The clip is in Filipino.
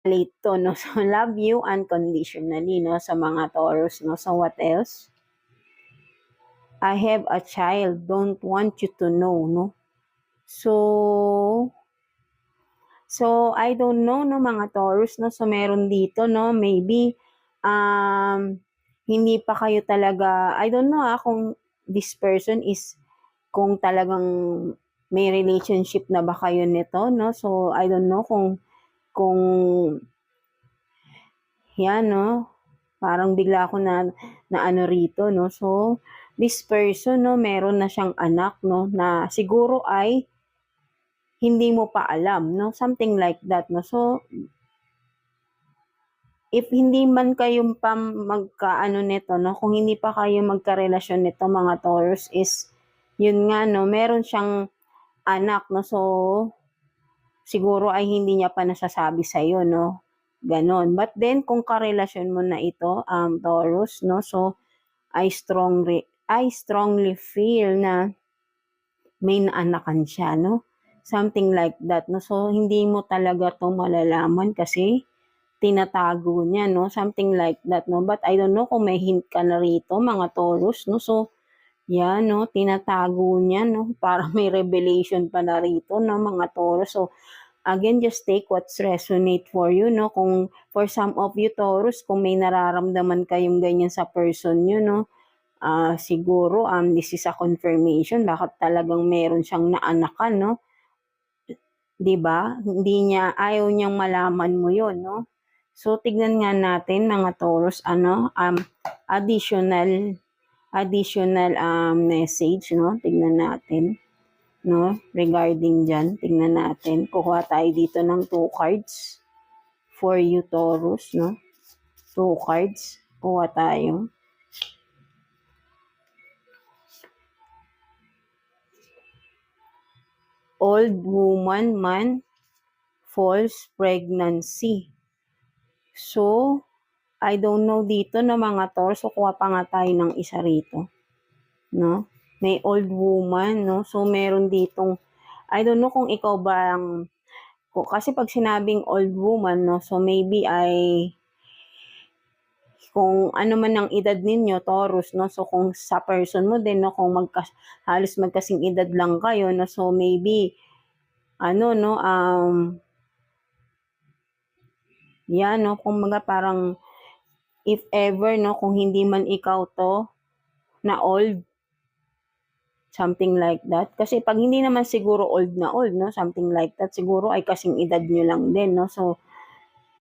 late to, no? So, love you unconditionally, no? Sa mga Taurus, no? So, what else? I have a child, don't want you to know, no? So, I don't know, no, mga Taurus, no? So, meron dito, no? Maybe, hindi pa kayo talaga, I don't know, kung this person is, kung talagang may relationship na ba kayo nito, no? So, I don't know kung yan, no? Parang bigla ako na ano rito, no? So, this person, no, meron na siyang anak, no, na siguro ay hindi mo pa alam, no? Something like that, no? So, if hindi man kayo pa magkaano nito, no? Kung hindi pa kayo magkarelasyon nito, mga Taurus, is, yun nga, no? Meron siyang anak, no? So, siguro ay hindi niya pa nasasabi sa'yo, no? Ganon. But then, kung karelasyon mo na ito, Taurus, no? So, I strongly feel na may naanakan siya, no? Something like that, no? So, hindi mo talaga to malalaman kasi tinatago niya, no? Something like that, no? But I don't know kung may hint ka na rito, mga Taurus, no? So, yan, no? Tinatago niya, no? Para may revelation pa na rito, no, mga Taurus. So, again, just take what's resonate for you, no? Kung for some of you, Taurus, kung may nararamdaman kayong ganyan sa person nyo, no? Siguro, this is a confirmation, bakit talagang meron siyang naanakan, no? 'Di ba? Ayaw niyang malaman mo 'yon, no? So, tignan nga natin, mga Taurus, additional message, no? Tignan natin, no? Regarding dyan, tignan natin. Kukuha tayo dito ng 2 cards for you, Taurus, no? 2 cards. Kuha tayo. Old woman man, false pregnancy. So, I don't know dito na mga Taurus. So, kuha pa nga tayo ng isa rito, no? May old woman, no? So, meron ditong, I don't know kung ikaw ba kasi pag sinabing old woman, no? So, maybe kung ano man ang edad ninyo, Taurus, no? So, kung sa person mo din, no? Kung halos magkasing edad lang kayo, no? So, maybe, no? Yan, no? Kung parang, if ever, no? Kung hindi man ikaw to, na old, something like that. Kasi pag hindi naman siguro old na old, no? Something like that, siguro ay kasing edad nyo lang din, no? So,